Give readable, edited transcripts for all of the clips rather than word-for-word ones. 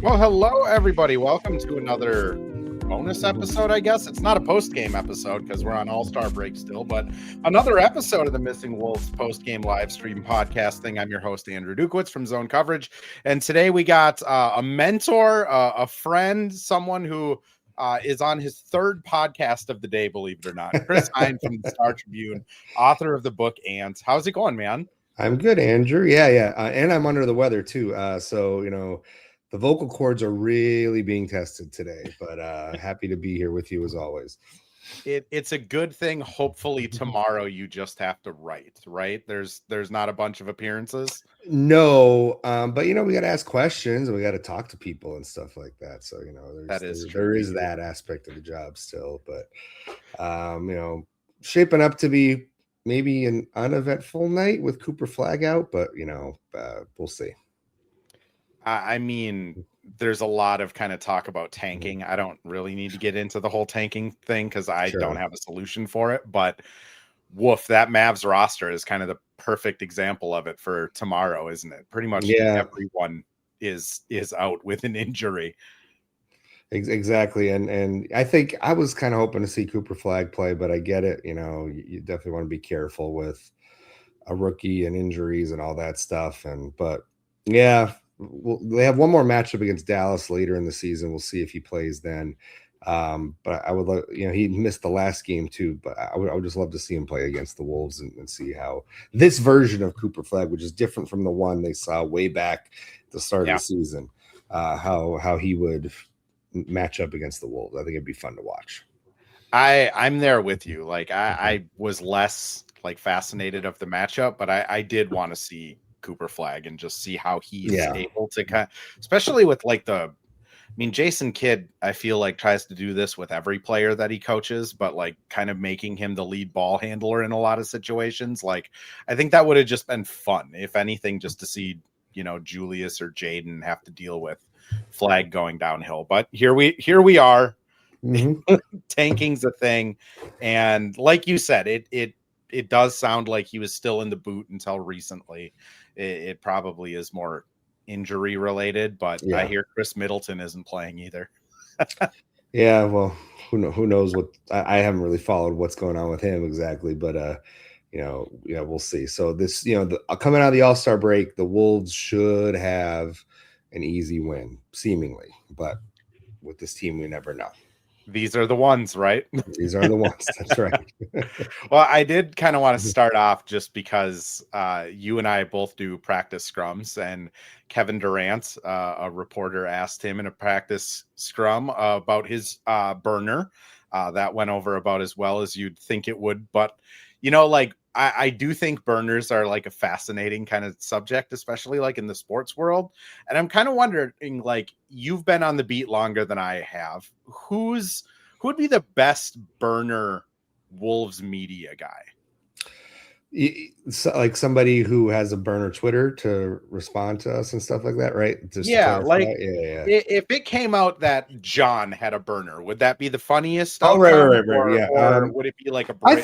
Well, hello, everybody. Welcome to another bonus episode, I guess. It's not a post-game episode because we're on All-Star break still, but another episode of the Missing Wolves post-game live stream podcast thing. I'm your host, Andrew Dukowitz from Zone Coverage. And today we got a mentor, a friend, someone who is on his third podcast of the day, believe it or not. Chris Hine from the Star Tribune, author of the book Ants. How's it going, man? I'm good, Andrew. Yeah. And I'm under the weather too. So, the vocal cords are really being tested today, but happy to be here with you as always. It's a good thing. Hopefully tomorrow you just have to write, right? There's not a bunch of appearances. No, but we got to ask questions and we got to talk to people and stuff like that. So, there is that aspect of the job still, but shaping up to be maybe an uneventful night with Cooper Flag out, but we'll see. I mean, there's a lot of kind of talk about tanking. I don't really need to get into the whole tanking thing because I don't have a solution for it. But woof, that Mavs roster is kind of the perfect example of it for tomorrow, isn't it? Pretty much everyone is out with an injury. Exactly. And I think I was kind of hoping to see Cooper Flag play, but I get it. You definitely want to be careful with a rookie and injuries and all that stuff. But they have one more matchup against Dallas later in the season. We'll see if he plays then. But I would love, he missed the last game too, but I would just love to see him play against the Wolves and see how this version of Cooper Flag, which is different from the one they saw way back at the start of the season, how he would match up against the Wolves. I think it'd be fun to watch. I'm there with you. Like I was less like fascinated of the matchup, but I did want to see Cooper Flag and just see how he's able to especially with like Jason Kidd, I feel like tries to do this with every player that he coaches, but like kind of making him the lead ball handler in a lot of situations. Like, I think that would have just been fun, if anything, just to see, Julius or Jaden have to deal with Flag going downhill. But here we are. Mm-hmm. Tanking's a thing. And like you said, it does sound like he was still in the boot until recently. It probably is more injury related, but I hear Chris Middleton isn't playing either. Well, who knows what I haven't really followed what's going on with him exactly, but we'll see. So this, coming out of the All-Star break, the Wolves should have an easy win, seemingly, but with this team, we never know. These are the ones, right? These are the ones. That's right. Well, I did kind of want to start off just because you and I both do practice scrums, and Kevin Durant, a reporter, asked him in a practice scrum about his burner. That went over about as well as you'd think it would. But, I do think burners are like a fascinating kind of subject, especially like in the sports world. And I'm kind of wondering, like, you've been on the beat longer than I have. Who would be the best burner Wolves media guy? Like somebody who has a burner Twitter to respond to us and stuff like that, right? If it came out that John had a burner, would that be the funniest? Right. Or would it be like a? I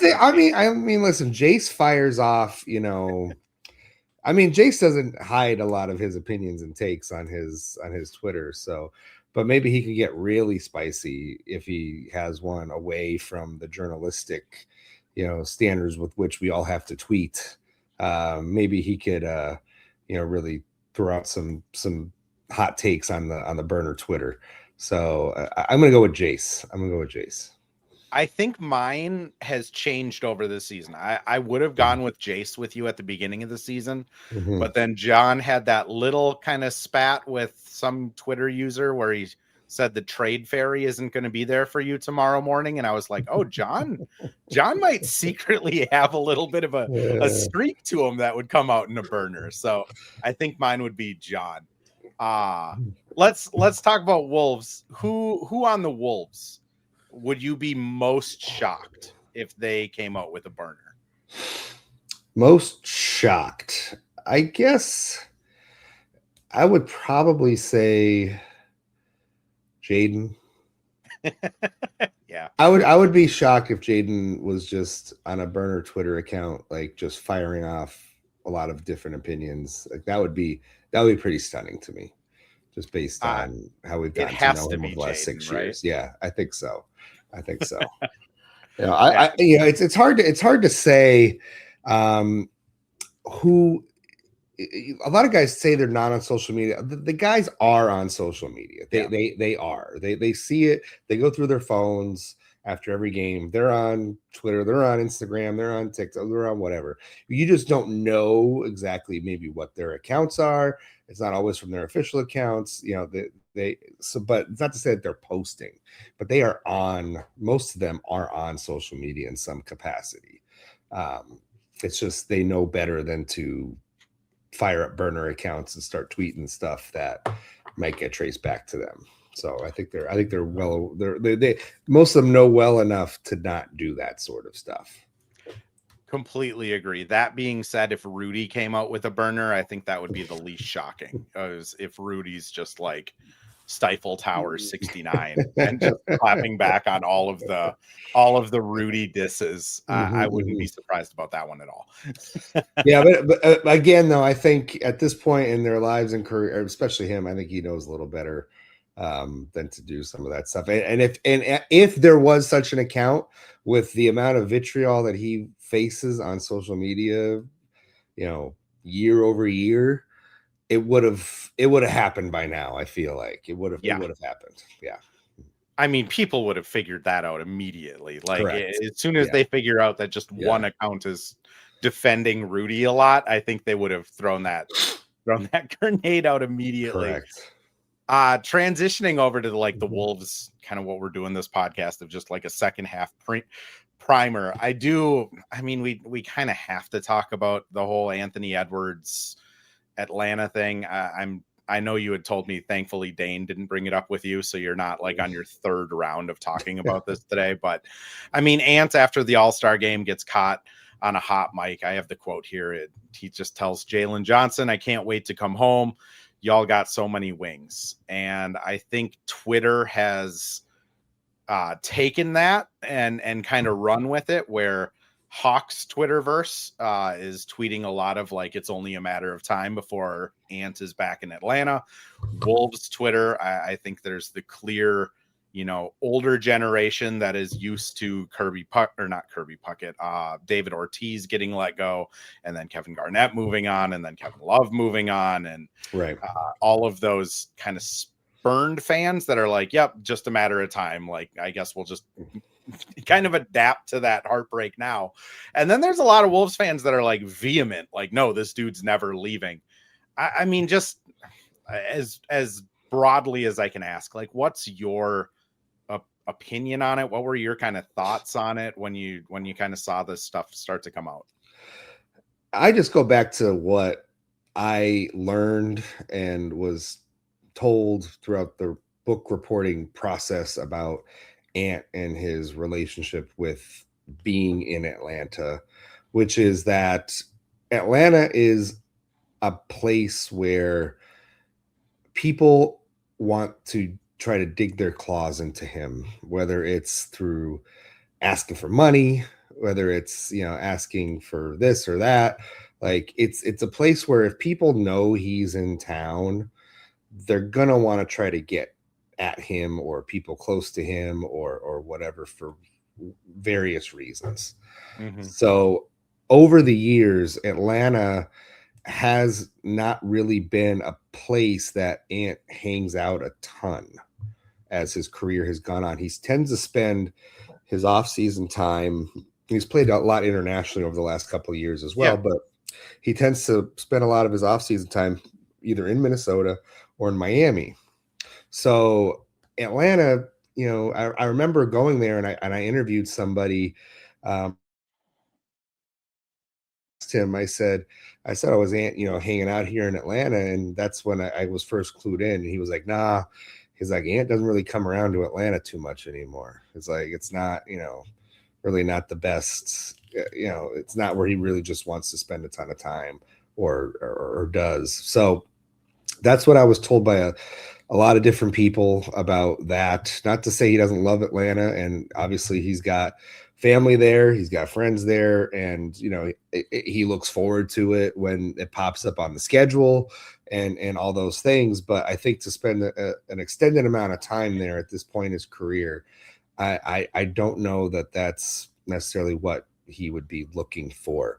mean, listen, Jace fires off. Jace doesn't hide a lot of his opinions and takes on his Twitter, so. But maybe he could get really spicy if he has one away from the journalistic, standards with which we all have to tweet. Maybe he could, really throw out some hot takes on the burner Twitter. So I'm going to go with Jace. I think mine has changed over the season. I would have gone with Jace with you at the beginning of the season, but then John had that little kind of spat with some Twitter user where he said the trade fairy isn't going to be there for you tomorrow morning. And I was like, oh, John might secretly have a little bit of a streak to him that would come out in a burner. So I think mine would be John. Let's talk about Wolves. Who on the Wolves would you be most shocked if they came out with a burner? Most shocked, I guess I would probably say Jaden. Yeah. I would be shocked if Jaden was just on a burner Twitter account, like just firing off a lot of different opinions. Like that would be pretty stunning to me. just based on how we've It gotten to has know to him over be the last Jaden, 6 right? years. Yeah, I think so. It's hard to say who. A lot of guys say they're not on social media. The guys are on social media. They are. They see it. They go through their phones after every game. They're on Twitter. They're on Instagram. They're on TikTok. They're on whatever. You just don't know exactly maybe what their accounts are. It's not always from their official accounts. But it's not to say that they're posting, but they are on. Most of them are on social media in some capacity. It's just they know better than to fire up burner accounts and start tweeting stuff that might get traced back to them. So I think they most of them know well enough to not do that sort of stuff. Completely agree. That being said, if Rudy came out with a burner, I think that would be the least shocking. If Rudy's just like Stifle Tower 69 and just clapping back on all of the Rudy disses, I wouldn't be surprised about that one at all. Yeah, but again, though, I think at this point in their lives and career, especially him, I think he knows a little better than to do some of that stuff. And if there was such an account with the amount of vitriol that he faces on social media, year over year, it would have happened by now. I feel like it would have happened. Yeah. I mean, people would have figured that out immediately. Like as soon as Yeah. they figure out that just one account is defending Rudy a lot, I think they would have thrown that grenade out immediately. Correct. Transitioning over to the Wolves, kind of what we're doing this podcast of just like a second half primer. We kind of have to talk about the whole Anthony Edwards Atlanta thing. I know you had told me, thankfully Dane didn't bring it up with you, so you're not like on your third round of talking about this today. But I mean, Ant, after the All-Star game, gets caught on a hot mic. I have the quote here. He just tells Jalen Johnson, "I can't wait to come home. Y'all got so many wings." And I think Twitter has taken that and kind of run with it, where Hawks Twitterverse is tweeting a lot of like, it's only a matter of time before Ant is back in Atlanta. Wolves Twitter, I think there's the clear, older generation that is used to David Ortiz getting let go, and then Kevin Garnett moving on, and then Kevin Love moving on, and all of those kind of spurned fans that are like, yep, just a matter of time. Like, I guess we'll just kind of adapt to that heartbreak now. And then there's a lot of Wolves fans that are like vehement, like, no, this dude's never leaving. I mean, just as broadly as I can ask, like, what's your opinion on it? What were your kind of thoughts on it when you kind of saw this stuff start to come out? I just go back to what I learned and was told throughout the book reporting process about Ant and his relationship with being in Atlanta, which is that Atlanta is a place where people want to try to dig their claws into him, whether it's through asking for money, whether it's, asking for this or that. Like it's a place where if people know he's in town, they're going to want to try to get at him or people close to him or whatever for various reasons. Mm-hmm. So over the years, Atlanta has not really been a place that Ant hangs out a ton as his career has gone on. He tends to spend his off-season time. He's played a lot internationally over the last couple of years as well, but he tends to spend a lot of his off-season time either in Minnesota or in Miami. So Atlanta, I remember going there and I interviewed somebody. Him, I said I was hanging out here in Atlanta, and that's when I was first clued in. And he was like, nah. He's like, Ant doesn't really come around to Atlanta too much anymore. It's like, it's not, really not the best. It's not where he really just wants to spend a ton of time or does. So that's what I was told by a lot of different people about that. Not to say he doesn't love Atlanta, and obviously he's got family there. He's got friends there, and he looks forward to it when it pops up on the schedule and all those things. But I think to spend an extended amount of time there at this point in his career, I don't know that that's necessarily what he would be looking for.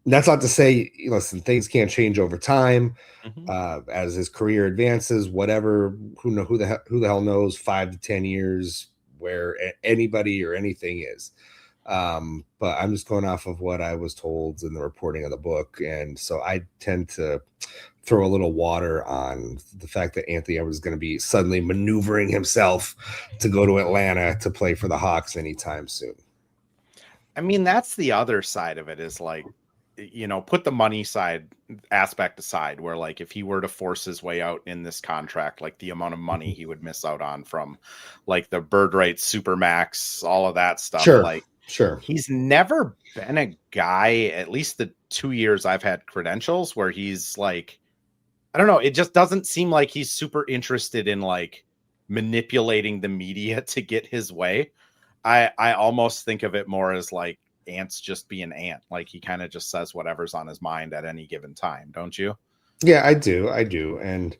That's not to say, listen, things can't change over time. As his career advances, whatever, who the hell knows, 5 to 10 years where anybody or anything is. But I'm just going off of what I was told in the reporting of the book. And so I tend to throw a little water on the fact that Anthony Edwards is going to be suddenly maneuvering himself to go to Atlanta to play for the Hawks anytime soon. I mean, that's the other side of it, is like, put the money aspect aside, where like if he were to force his way out in this contract, like the amount of money he would miss out on from like the bird rights, supermax, all of that stuff. Sure. He's never been a guy, at least the 2 years I've had credentials, where he's like, I don't know, it just doesn't seem like he's super interested in like manipulating the media to get his way. I almost think of it more as like Ant's just being Ant. Like he kind of just says whatever's on his mind at any given time, don't you? Yeah, I do. And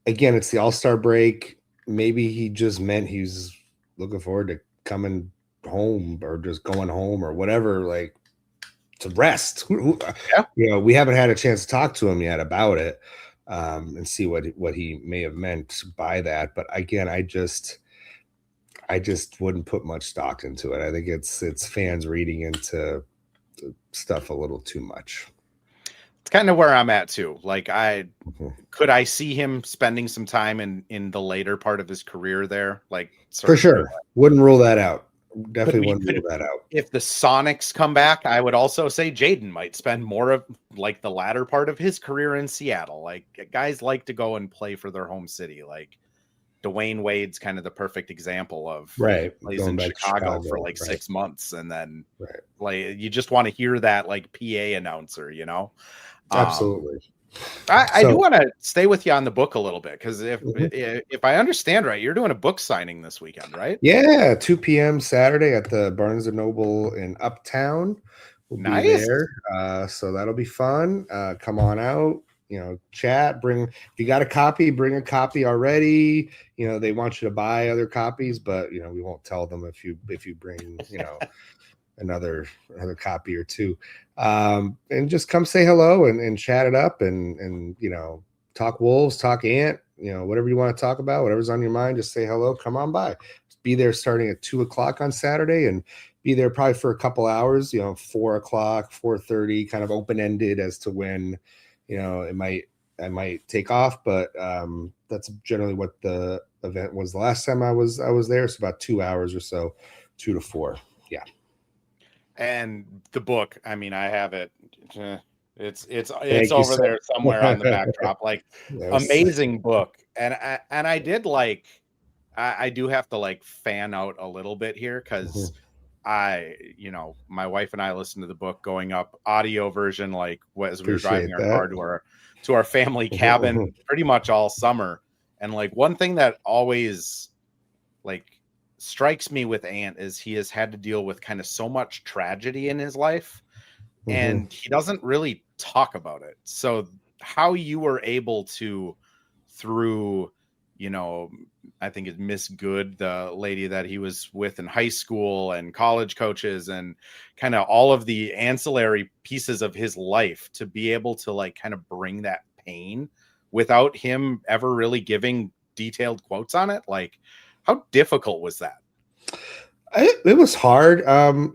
again, it's the All-Star break. Maybe he just meant he's looking forward to coming home or just going home or whatever, like to rest. Yeah. We haven't had a chance to talk to him yet about it, and see what he may have meant by that. But again, I just wouldn't put much stock into it. I think it's fans reading into stuff a little too much. It's kind of where I'm at too. Like could I see him spending some time in the later part of his career there? Like for sure. Wouldn't rule that out. Definitely wouldn't rule that out. If the Sonics come back, I would also say Jaden might spend more of like the latter part of his career in Seattle. Like guys like to go and play for their home city. Like Dwayne Wade's kind of the perfect example of plays in Chicago for like 6 months, and then like you just want to hear that like PA announcer, Absolutely. I do want to stay with you on the book a little bit, because if I understand right, you're doing a book signing this weekend, right? Yeah, 2 p.m. Saturday at the Barnes and Noble in Uptown. We'll be there, so that'll be fun. Come on out. Chat, if you got a copy, bring a copy already. They want you to buy other copies, but we won't tell them if you bring another copy or two, and just come say hello and chat it up and talk Wolves, talk Ant, whatever you want to talk about, whatever's on your mind, just say hello, come on by. Just be there starting at 2:00 on Saturday, and be there probably for a couple hours, 4:00, 4:30, kind of open-ended as to when I might take off, but that's generally what the event was the last time I was there. So about 2 hours or so, 2 to 4. Yeah. And the book, I mean, I have it. It's over there somewhere on the backdrop. Like amazing book. And I did like, I do have to like fan out a little bit here, because my wife and I listened to the book going up, audio version, like as we were driving our car to our family cabin pretty much all summer. And like one thing that always like strikes me with Ant is he has had to deal with kind of so much tragedy in his life, and he doesn't really talk about it. So how you were able to, through, I think it's Miss Good, the lady that he was with in high school, and college coaches, and kind of all of the ancillary pieces of his life, to be able to like kind of bring that pain without him ever really giving detailed quotes on it. Like, how difficult was that? It was hard, and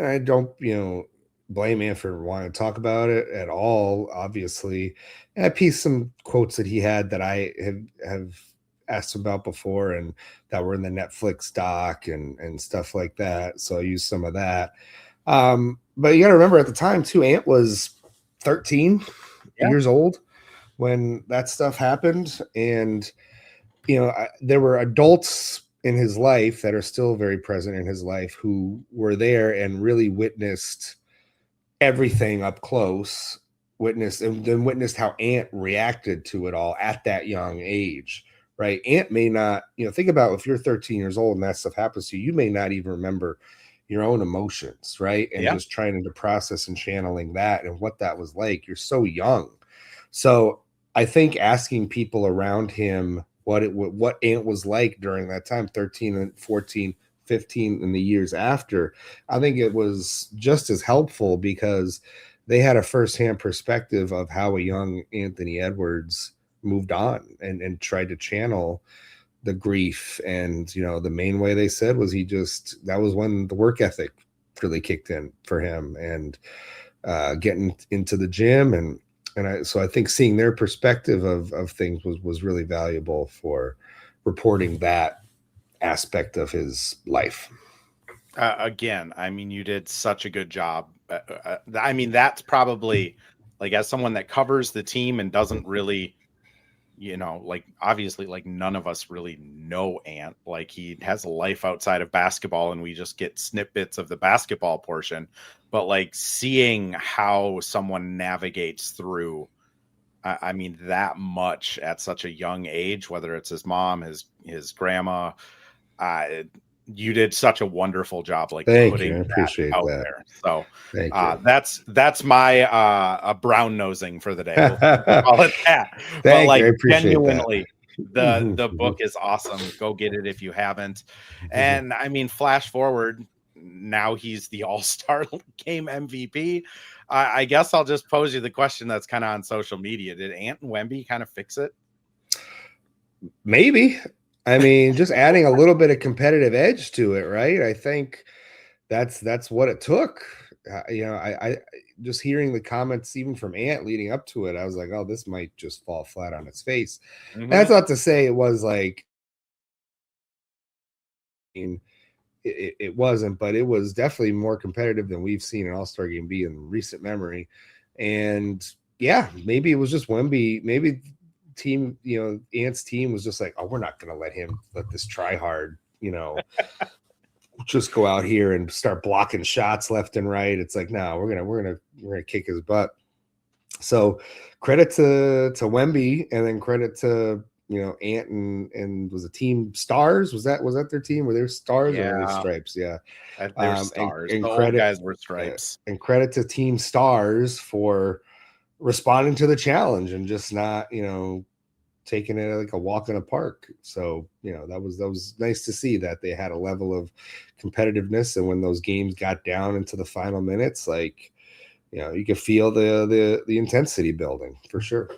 I don't, blame him for wanting to talk about it at all, obviously. And I pieced some quotes that he had that I have asked him about before, and that were in the Netflix doc and stuff like that. So I used some of that. But you got to remember, at the time too, Ant was 13 years old when that stuff happened. And, there were adults in his life that are still very present in his life who were there and really witnessed everything up close, witnessed how Ant reacted to it all at that young age, right? Ant may not, think about if you're 13 years old and that stuff happens to you, you may not even remember your own emotions, right? And just trying to process and channeling that and what that was like. You're so young. So I think asking people around him what Ant was like during that time, 13 and 14, 15, and the years after, I think it was just as helpful because they had a firsthand perspective of how a young Anthony Edwards moved on and tried to channel the grief. And, the main way they said was that was when the work ethic really kicked in for him, and getting into the gym. So I think seeing their perspective of things was really valuable for reporting that aspect of his life. Again, I mean, you did such a good job. I mean, that's probably, like, as someone that covers the team and doesn't really, like, obviously, like, none of us really know Ant. Like, he has a life outside of basketball and we just get snippets of the basketball portion. But, like, seeing how someone navigates through, I mean, that much at such a young age, whether it's his mom, his grandma, you did such a wonderful job, like, putting I appreciate that out that. there. So Thank you. that's my brown nosing for the day. We'll call it that. But, like, genuinely, the book is awesome. Go get it if you haven't. And I mean, flash forward, now he's the All-Star game MVP. I guess I'll just pose you the question that's kind of on social media. Did Ant and Wemby kind of fix it? Maybe. I mean, just adding a little bit of competitive edge to it, right? I think that's what it took. I just hearing the comments even from Ant leading up to it, I was like, oh, this might just fall flat on its face. Mm-hmm. That's not to say it was like, it wasn't, but it was definitely more competitive than we've seen an All-Star game be in recent memory. And yeah, maybe it was just Wemby. Maybe team, Ant's team was just like, oh, we're not going to let this try hard, just go out here and start blocking shots left and right. It's like, no, we're gonna kick his butt. So credit to Wemby, and then credit to Ant and was the team Stars? Was that their team? Were they Stars or were they Stripes? Yeah, they're Stars. And the old guys were Stripes. And credit to Team Stars for responding to the challenge and just not taking it like a walk in a park. So that was nice to see that they had a level of competitiveness, and when those games got down into the final minutes, like you could feel the intensity building for sure.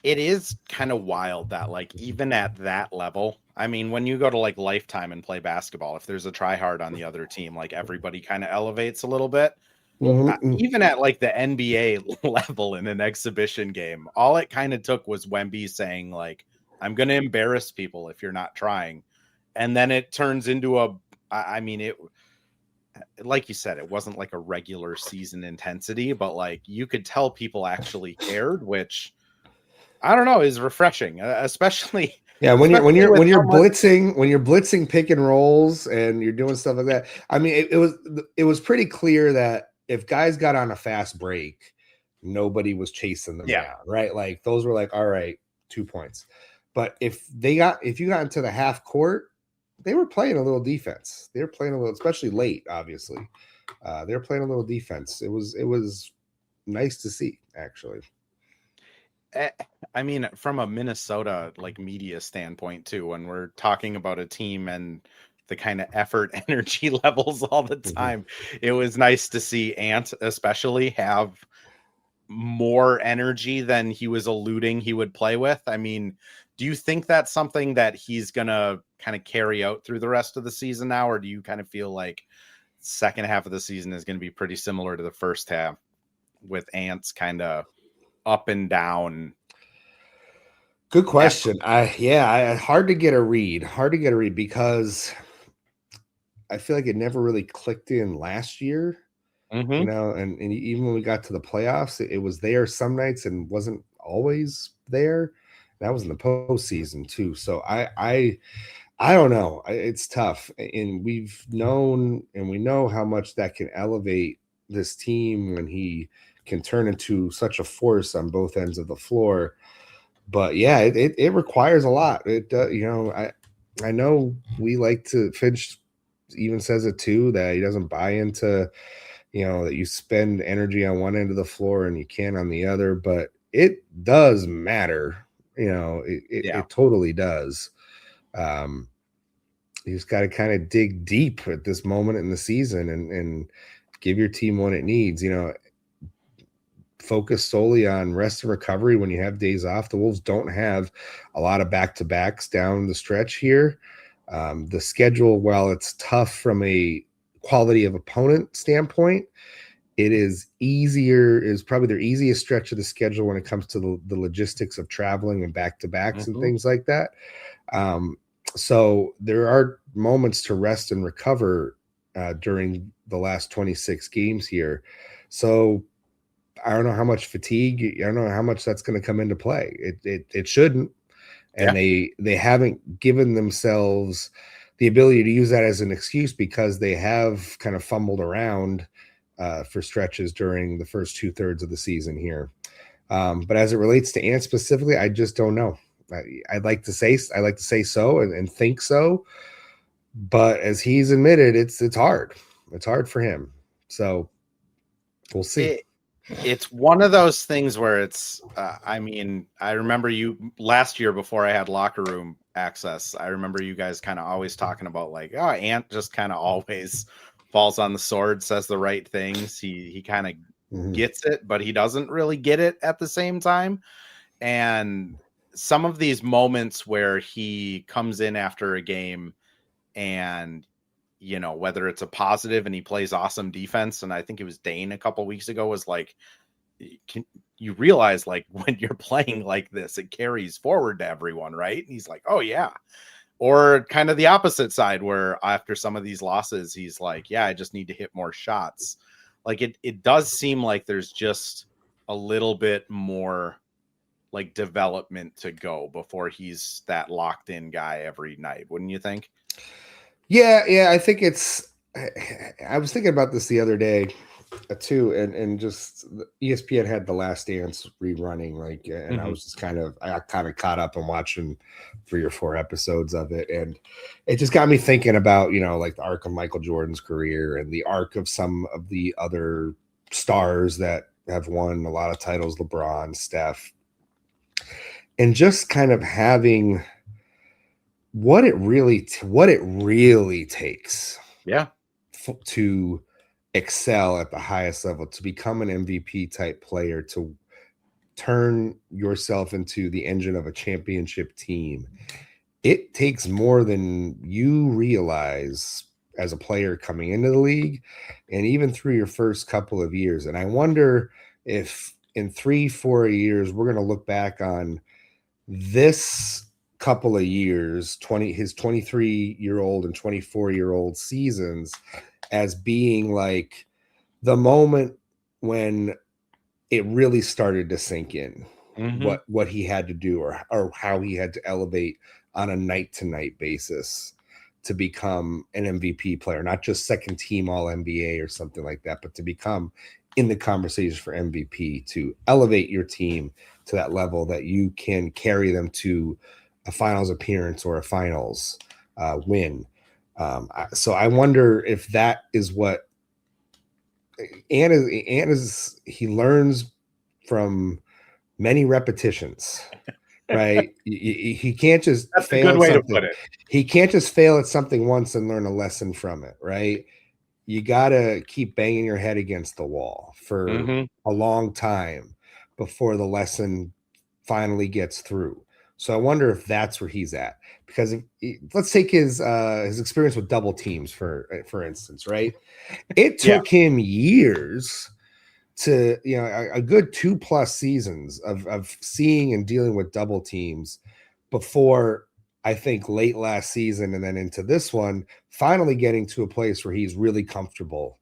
It is kind of wild that, like, even at that level, I mean, when you go to like Lifetime and play basketball, if there's a try hard on the other team, like, everybody kind of elevates a little bit. Mm-hmm. Even at like the NBA level in an exhibition game, all it kind of took was Wemby saying, like, I'm going to embarrass people if you're not trying. And then it turns into it, like you said, it wasn't like a regular season intensity, but like you could tell people actually cared, which I don't know, is refreshing, especially. Yeah, when you're blitzing pick and rolls and you're doing stuff like that. I mean, it was pretty clear that if guys got on a fast break, nobody was chasing them down, right? Like those were like, all right, 2 points. But if you got into the half court, they were playing a little defense. They were playing a little, especially late, obviously. They were playing a little defense. It was nice to see, actually. I mean, from a Minnesota like media standpoint too, when we're talking about a team and the kind of effort, energy levels all the time, it was nice to see Ant especially have more energy than he was alluding he would play with. I mean, do you think that's something that he's gonna kind of carry out through the rest of the season now, or do you kind of feel like second half of the season is going to be pretty similar to the first half with Ant's kind of up and down? Good question. Hard to get a read because I feel like it never really clicked in last year, and even when we got to the playoffs, it was there some nights and wasn't always there. That was in the postseason too. So I don't know. It's tough, and we know how much that can elevate this team when he can turn into such a force on both ends of the floor. But yeah, it requires a lot. It I know we like to, Finch even says it too, that he doesn't buy into, that you spend energy on one end of the floor and you can on the other, but it does matter. It totally does. You just got to kind of dig deep at this moment in the season and give your team what it needs. Focus solely on rest and recovery when you have days off. The Wolves don't have a lot of back-to-backs down the stretch here. The schedule, while it's tough from a quality of opponent standpoint, it is probably their easiest stretch of the schedule when it comes to the logistics of traveling and back-to-backs and things like that. So there are moments to rest and recover during the last 26 games here. So I don't know how much fatigue, I don't know how much that's going to come into play. It shouldn't. And they haven't given themselves the ability to use that as an excuse, because they have kind of fumbled around for stretches during the first 2/3 of the season here. But as it relates to Ant specifically, I just don't know. I'd like to say so and think so, but as he's admitted, it's hard. It's hard for him. So we'll see. It's one of those things where it's, I remember you last year before I had locker room access. I remember you guys kind of always talking about like, oh, Ant just kind of always falls on the sword, says the right things. He kind of gets it, but he doesn't really get it at the same time. And some of these moments where he comes in after a game and, whether it's a positive and he plays awesome defense, and I think it was Dane a couple weeks ago was like, you realize like when you're playing like this, it carries forward to everyone, right? And he's like, oh yeah. Or kind of the opposite side where after some of these losses, he's like, yeah, I just need to hit more shots. Like it does seem like there's just a little bit more like development to go before he's that locked in guy every night. Wouldn't you think? Yeah. I think I was thinking about this the other day too, and just ESPN had The Last Dance rerunning, like, and I was just I got kind of caught up and watching 3 or 4 episodes of it, and it just got me thinking about like the arc of Michael Jordan's career and the arc of some of the other stars that have won a lot of titles, LeBron, Steph, and just kind of having what it really takes to excel at the highest level, to become an MVP type player, to turn yourself into the engine of a championship team. It takes more than you realize as a player coming into the league and even through your first couple of years. And I wonder if in 3-4 years we're going to look back on this couple of years, his 23-year-old and 24-year-old seasons, as being like the moment when it really started to sink in what he had to do or how he had to elevate on a night-to-night basis to become an MVP player, not just second team all NBA or something like that, but to become in the conversation for MVP, to elevate your team to that level that you can carry them to a finals appearance or a finals win. So I wonder if that is what Ant is. He learns from many repetitions, right? He can't just That's fail a good way at something. to put it. He can't just fail at something once and learn a lesson from it, right? You got to keep banging your head against the wall for a long time before the lesson finally gets through. So I wonder if that's where he's at, because let's take his experience with double teams for instance, right? It took him years to, a good 2+ seasons of seeing and dealing with double teams before, I think, late last season and then into this one, finally getting to a place where he's really comfortable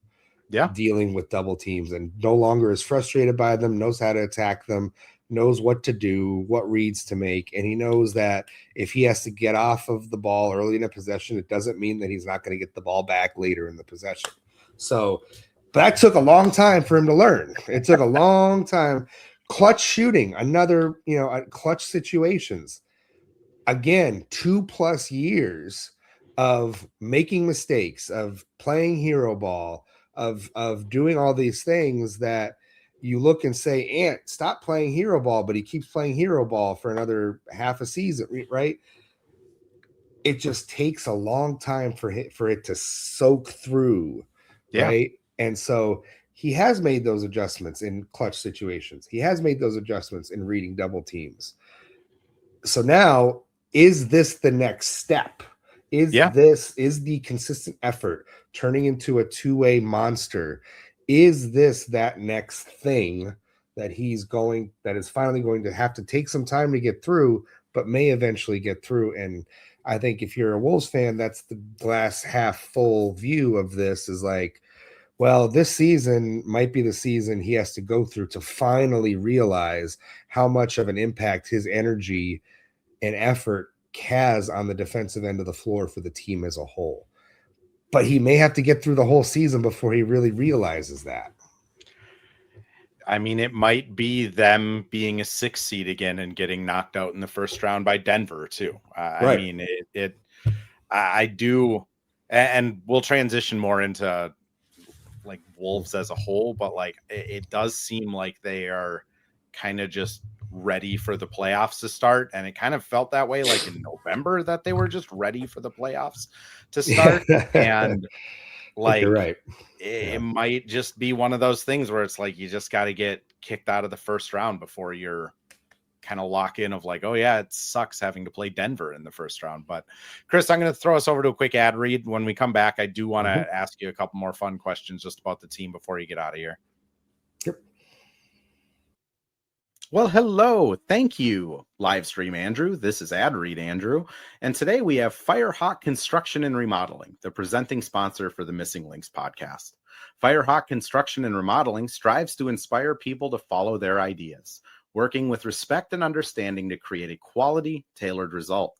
dealing with double teams and no longer is frustrated by them, knows how to attack them, knows what to do, what reads to make. And he knows that if he has to get off of the ball early in a possession, it doesn't mean that he's not going to get the ball back later in the possession. So that took a long time for him to learn. It took a long time, Clutch shooting, another, clutch situations. Again, 2+ years of making mistakes, of playing hero ball, of doing all these things that you look and say, Ant, stop playing hero ball, but he keeps playing hero ball for another half a season, right? It just takes a long time for it to soak through, right? And so he has made those adjustments in clutch situations. He has made those adjustments in reading double teams. So now, is this the next step? Is the consistent effort turning into a two-way monster? Is this that next thing that is finally going to have to take some time to get through, but may eventually get through? And I think if you're a Wolves fan, that's the glass half full view of this, is like, well, this season might be the season he has to go through to finally realize how much of an impact his energy and effort has on the defensive end of the floor for the team as a whole. But he may have to get through the whole season before he really realizes that. I mean, it might be them being a 6 seed again and getting knocked out in the first round by Denver too. Right. I mean, I do, and we'll transition more into like Wolves as a whole, but like it does seem like they are kind of just ready for the playoffs to start, and it kind of felt that way like in November, that they were just ready for the playoffs to start. And like, you're right. It might just be one of those things where it's like you just got to get kicked out of the first round before you're kind of lock in of like, oh yeah, it sucks having to play Denver in the first round. But Chris, I'm going to throw us over to a quick ad read. When we come back, I do want to ask you a couple more fun questions just about the team before you get out of here. Yep. Well, hello. Thank you, Livestream Andrew. This is Ad Read Andrew. And today we have Firehawk Construction and Remodeling, the presenting sponsor for the Missing Links podcast. Firehawk Construction and Remodeling strives to inspire people to follow their ideas, working with respect and understanding to create a quality, tailored result.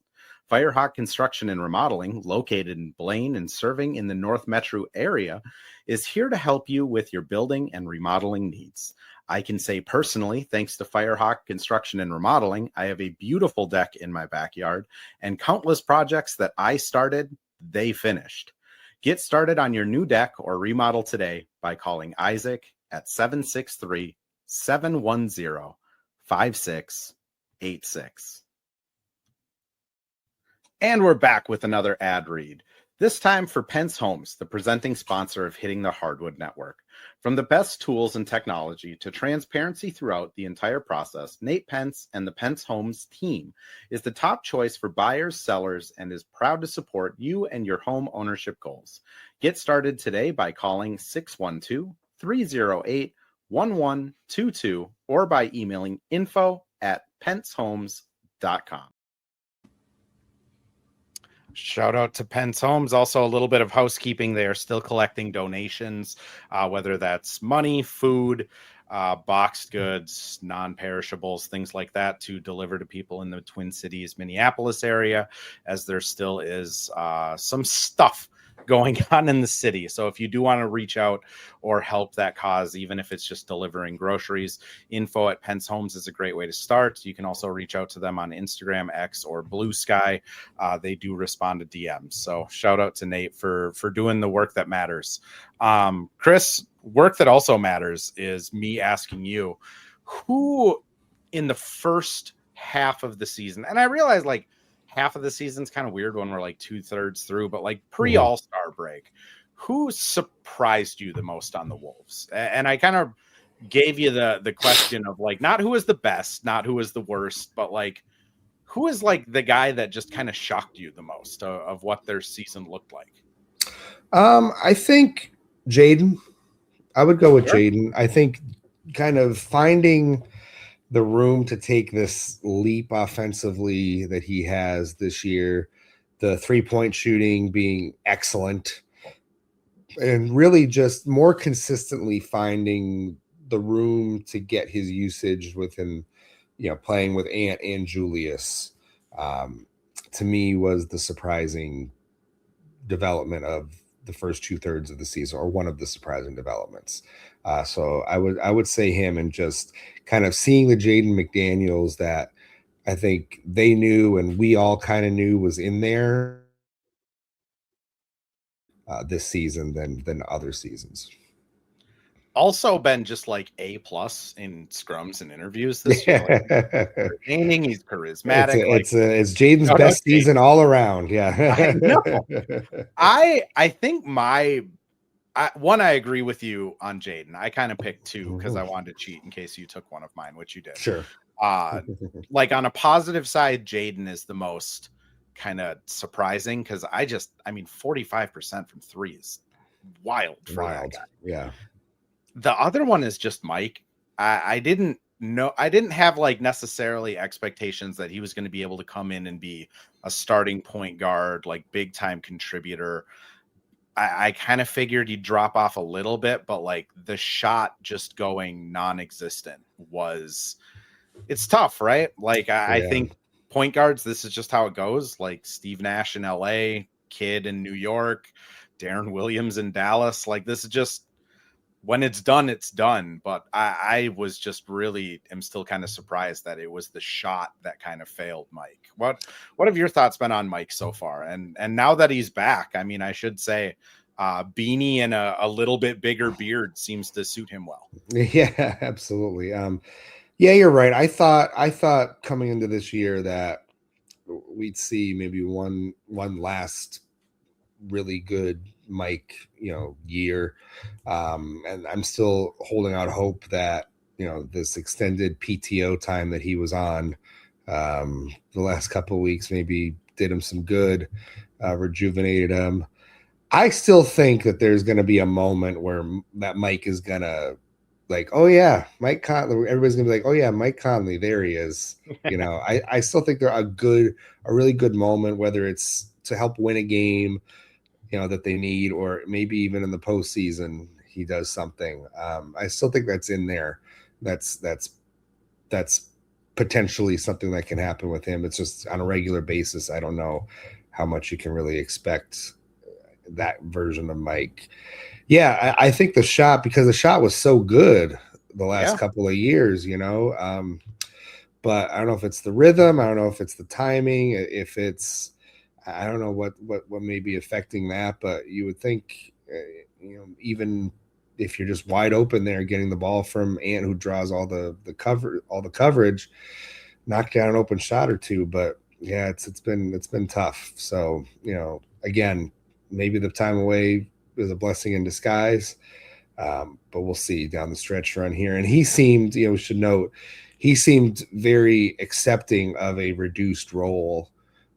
Firehawk Construction and Remodeling, located in Blaine and serving in the North Metro area, is here to help you with your building and remodeling needs. I can say personally, thanks to Firehawk Construction and Remodeling, I have a beautiful deck in my backyard, and countless projects that I started, they finished. Get started on your new deck or remodel today by calling Isaac at 763-710-5686. And we're back with another ad read, this time for Pence Homes, the presenting sponsor of Hitting the Hardwood Network. From the best tools and technology to transparency throughout the entire process, Nate Pence and the Pence Homes team is the top choice for buyers, sellers, and is proud to support you and your home ownership goals. Get started today by calling 612-308-1122 or by emailing info@pencehomes.com. Shout out to Pence Homes. Also, a little bit of housekeeping. They are still collecting donations, whether that's money, food, boxed goods, non-perishables, things like that, to deliver to people in the Twin Cities, Minneapolis area, as there still is some stuff going on in the city. So if you do want to reach out or help that cause, even if it's just delivering groceries, info@Pence Homes is a great way to start. You can also reach out to them on Instagram, X, or Blue Sky. They do respond to DMs. So shout out to Nate for doing the work that matters. Chris, work that also matters is me asking you, who in the first half of the season, and I realize like half of the season's kind of weird when we're like 2/3 through, but like pre-All-Star break, who surprised you the most on the Wolves? And I kind of gave you the question of like, not who was the best, not who was the worst, but like, who is like the guy that just kind of shocked you the most of what their season looked like? I think Jaden. I would go with Jaden. I think kind of finding the room to take this leap offensively that he has this year, the 3-point shooting being excellent, and really just more consistently finding the room to get his usage within, playing with Ant and Julius, to me was the surprising development of the first 2/3 of the season, or one of the surprising developments. So I would say him, and just kind of seeing the Jaden McDaniels that I think they knew and we all kind of knew was in there this season than other seasons. Also been just like A+ in scrums and interviews this year. Like, he's charismatic. It's Jaden's best season all around. Yeah, I know. I think one, I agree with you on Jaden. I kind of picked two because I wanted to cheat in case you took one of mine, which you did. Sure. Like on a positive side, Jaden is the most kind of surprising because 45% from three is wild for that guy. Yeah. The other one is just Mike. I didn't have like necessarily expectations that he was going to be able to come in and be a starting point guard, like big time contributor. I kind of figured he'd drop off a little bit, but like the shot just going non-existent it's tough, right? Like I think point guards, this is just how it goes. Like Steve Nash in LA, Kidd in New York, Darren Williams in Dallas. Like this is just, when it's done, it's done. But I was just really am still kind of surprised that it was the shot that kind of failed Mike. What have your thoughts been on Mike so far? And now that he's back, I mean, I should say beanie and a little bit bigger beard seems to suit him well. Yeah, absolutely. Yeah, you're right. I thought coming into this year that we'd see maybe one last really good Mike, year. And I'm still holding out hope that, this extended PTO time that he was on the last couple of weeks maybe did him some good, rejuvenated him. I still think that there's going to be a moment where that Mike is going to like, oh yeah, Mike Conley. Everybody's going to be like, oh yeah, Mike Conley, there he is. I still think they're a really good moment, whether it's to help win a game, that they need, or maybe even in the postseason, he does something. I still think that's in there. That's potentially something that can happen with him. It's just on a regular basis. I don't know how much you can really expect that version of Mike. Yeah, I think because the shot was so good the last couple of years, but I don't know if it's the rhythm. I don't know if it's the timing, I don't know what may be affecting that, but you would think, even if you're just wide open there, getting the ball from Ant, who draws all the coverage, knock down an open shot or two. But yeah, it's been tough. So again, maybe the time away is a blessing in disguise, but we'll see down the stretch run here. And he seemed, we should note, he seemed very accepting of a reduced role.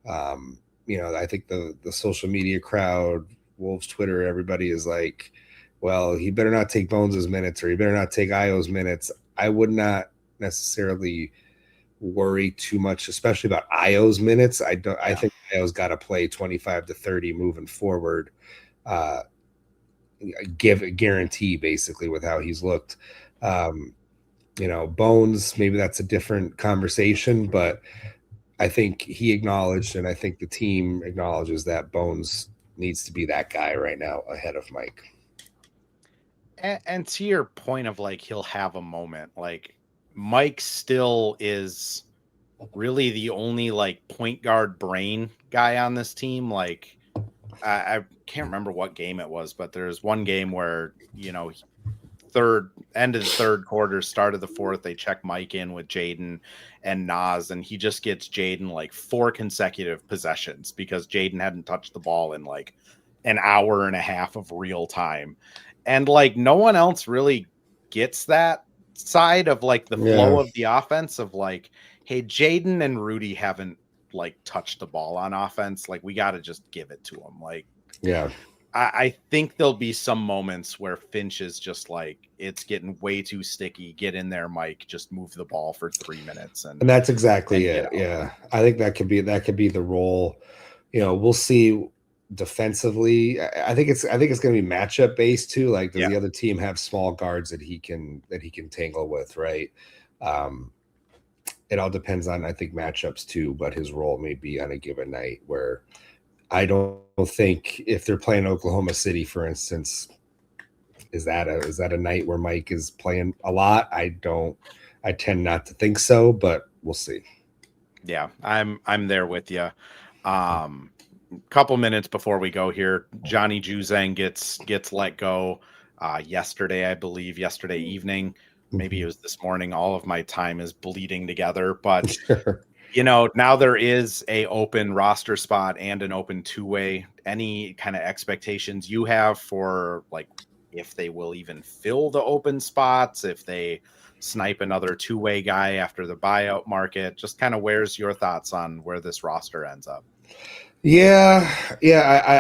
I think the social media crowd, Wolves Twitter, everybody is like, well, he better not take Bones' minutes, or he better not take Io's minutes. I would not necessarily worry too much, especially about Io's minutes. I think Io's got to play 25 to 30 moving forward. Give a guarantee basically with how he's looked. Bones, maybe that's a different conversation, but I think he acknowledged, and I think the team acknowledges, that Bones needs to be that guy right now ahead of Mike. And to your point of like, he'll have a moment, like Mike still is really the only like point guard brain guy on this team. Like I can't remember what game it was, but there's one game where, end of the third quarter, start of the fourth, they check Mike in with Jaden and Nas, and he just gets Jaden like 4 consecutive possessions because Jaden hadn't touched the ball in like an hour and a half of real time. And like no one else really gets that side of like the flow of the offense of like, hey, Jaden and Rudy haven't like touched the ball on offense. Like we got to just give it to them. Like, I think there'll be some moments where Finch is just like, it's getting way too sticky. Get in there, Mike. Just move the ball for 3 minutes, and that's exactly it. Yeah, I think that could be the role. We'll see defensively. I think it's going to be matchup based too. Like, does the other team have small guards that he can tangle with? Right. It all depends on, I think, matchups too. But his role may be on a given night where. I don't think if they're playing Oklahoma City, for instance, Is that a night where Mike is playing a lot? I tend not to think so, but we'll see. Yeah, I'm there with you. Couple minutes before we go here, Johnny Juzang gets let go yesterday, I believe, yesterday evening. Maybe it was this morning. All of my time is bleeding together, but Sure. now there is a open roster spot and an open two-way. Any kind of expectations you have for like if they will even fill the open spots, if they snipe another two-way guy after the buyout market? Just kind of where's your thoughts on where this roster ends up? Yeah.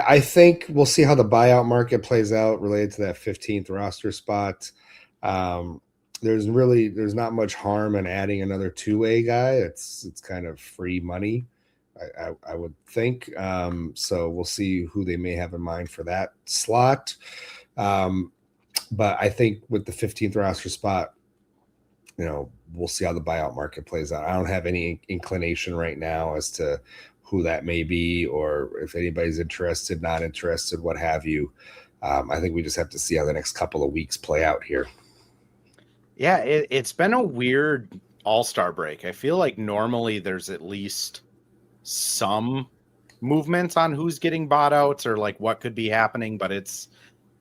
I think we'll see how the buyout market plays out related to that 15th roster spot. There's not much harm in adding another two-way guy. It's kind of free money, I would think. So we'll see who they may have in mind for that slot. But I think with the 15th roster spot, we'll see how the buyout market plays out. I don't have any inclination right now as to who that may be, or if anybody's interested, not interested, what have you. I think we just have to see how the next couple of weeks play out here. Yeah, it's been a weird all-star break. I feel like normally there's at least some movement on who's getting bought out or like what could be happening, but it's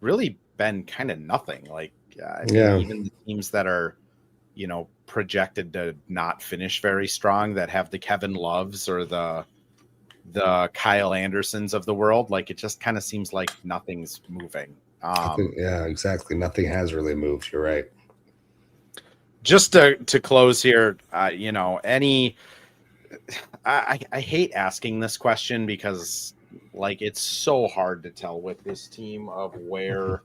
really been kind of nothing. Like, even the teams that are, projected to not finish very strong, that have the Kevin Loves or the Kyle Andersons of the world, like it just kind of seems like nothing's moving. Yeah, exactly. Nothing has really moved. You're right. Just to close here, I hate asking this question because like it's so hard to tell with this team of where,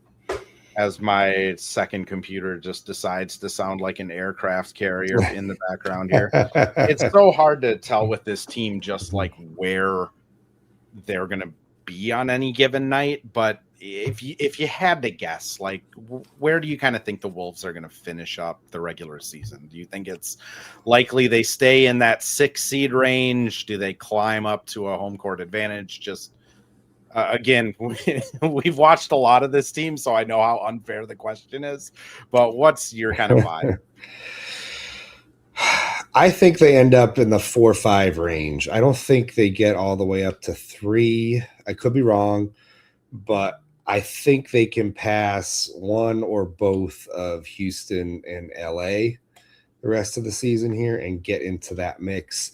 as my second computer just decides to sound like an aircraft carrier in the background here. It's so hard to tell with this team just like where they're going to be on any given night. But if you had to guess, like where do you kind of think the Wolves are going to finish up the regular season? Do you think it's likely they stay in that 6 seed range? Do they climb up to a home court advantage? Just again, we've watched a lot of this team, so I know how unfair the question is. But what's your kind of vibe? I think they end up in the 4-5 range. I don't think they get all the way up to 3. I could be wrong, but I think they can pass one or both of Houston and LA the rest of the season here and get into that mix.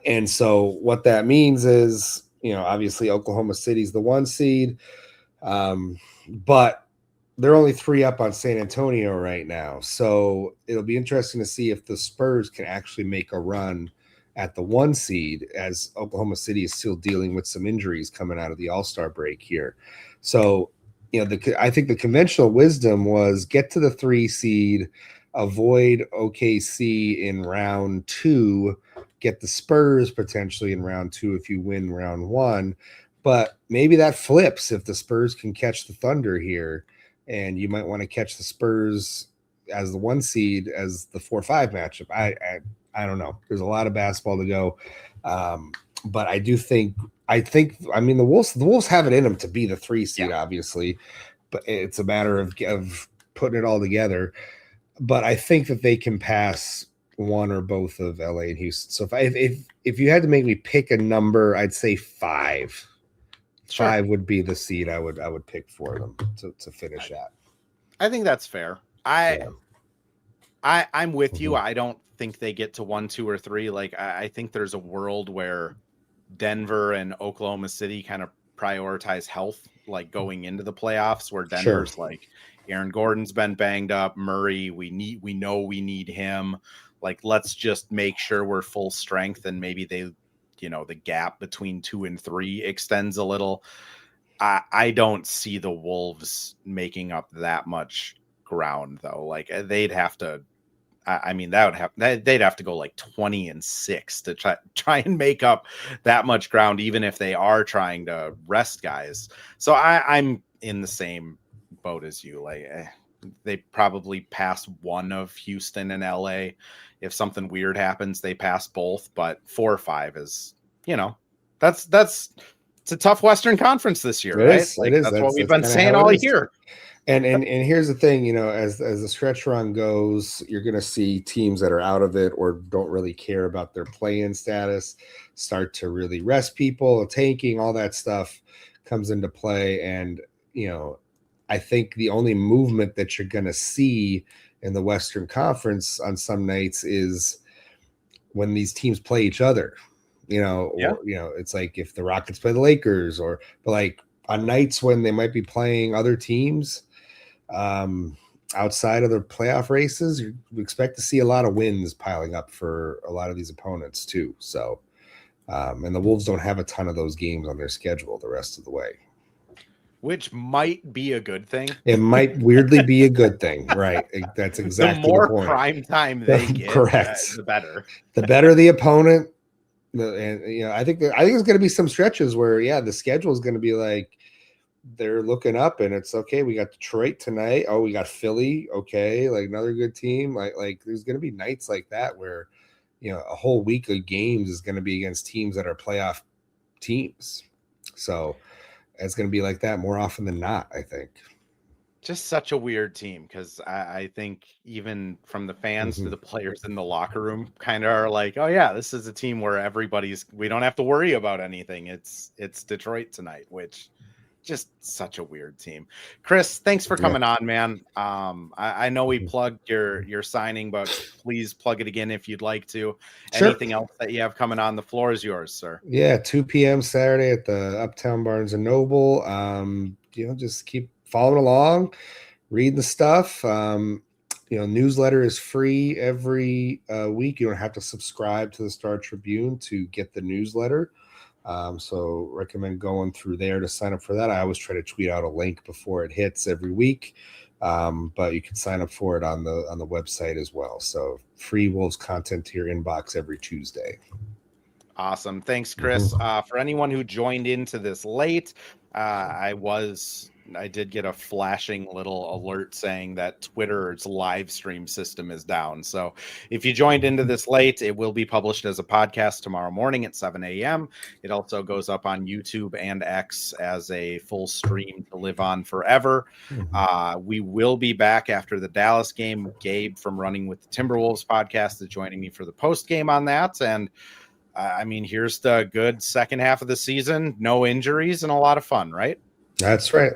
And so what that means is, obviously Oklahoma City's the 1 seed, but they're only 3 up on San Antonio right now. So it'll be interesting to see if the Spurs can actually make a run at the 1 seed, as Oklahoma City is still dealing with some injuries coming out of the All-Star break here. So, I think the conventional wisdom was get to the 3 seed, avoid OKC in round 2, get the Spurs potentially in round 2 if you win round 1. But maybe that flips if the Spurs can catch the Thunder here, and you might want to catch the Spurs as the 1 seed as the 4-5 matchup. I don't know. There's a lot of basketball to go. But I think the Wolves have it in them to be the 3 seed, obviously, but it's a matter of putting it all together. But I think that they can pass one or both of LA and Houston. So if you had to make me pick a number, I'd say 5. Sure. 5 would be the seed I would pick for them to finish at. I think that's fair. I'm with you. I don't think they get to 1, 2, or 3. Like I think there's a world where Denver and Oklahoma City kind of prioritize health, like going into the playoffs, where Denver's like Aaron Gordon's been banged up. Murray, we know we need him. Like, let's just make sure we're full strength, and maybe they, the gap between 2 and 3 extends a little. I don't see the Wolves making up that much ground though. Like they'd have to. They'd have to go like 20-6 to try and make up that much ground, even if they are trying to rest guys. So I'm in the same boat as you. Like they probably pass one of Houston and LA. If something weird happens, they pass both. But 4 or 5 is, that's it's a tough Western Conference this year, right? Like, It is. that's what we've been saying all year. And here's the thing, you know, as the stretch run goes, you're going to see teams that are out of it or don't really care about their play-in status start to really rest people. Tanking, all that stuff comes into play. And, you know, I think the only movement that you're going to see in the Western Conference on some nights is when these teams play each other, you know, or, you know, it's like if the Rockets play the Lakers but like on nights when they might be playing other teams, outside of the playoff races, you expect to see a lot of wins piling up for a lot of these opponents too. So, and the Wolves don't have a ton of those games on their schedule the rest of the way, which might be a good thing. It might weirdly be a good thing, right? That's exactly the more the point. Prime time they get, correct, the better. The better the opponent. And you know, I think there's going to be some stretches where, the schedule is going to be like, they're looking up and it's okay. We got Detroit tonight. Oh, we got Philly. Okay. Like another good team. Like there's going to be nights like that where, you know, a whole week of games is going to be against teams that are playoff teams. So it's going to be like that more often than not, I think. Just such a weird team because I think even from the fans to the players in the locker room kind of are like, oh yeah, this is a team where we don't have to worry about anything. It's Detroit tonight, which just such a weird team. Chris, thanks for coming on, man. I know we plugged your signing, but please plug it again if you'd like to. Sure. Anything else that you have coming on? The floor is yours, sir. 2 p.m. Saturday at the Uptown Barnes and Noble. You know, just keep following along, reading the stuff. You know, newsletter is free every week. You don't have to subscribe to the Star Tribune to get the newsletter. So recommend going through there to sign up for that. I always try to tweet out a link before it hits every week. But you can sign up for it on the website as well. So free Wolves content to your inbox every Tuesday. Awesome. Thanks, Chris. For anyone who joined into this late, I did get a flashing little alert saying that Twitter's live stream system is down. So if you joined into this late, it will be published as a podcast tomorrow morning at 7 a.m. It also goes up on YouTube and X as a full stream to live on forever. We will be back after the Dallas game. Gabe from Running with the Timberwolves podcast is joining me for the post game on that. And I mean, here's the good second half of the season. No injuries and a lot of fun, right? That's right.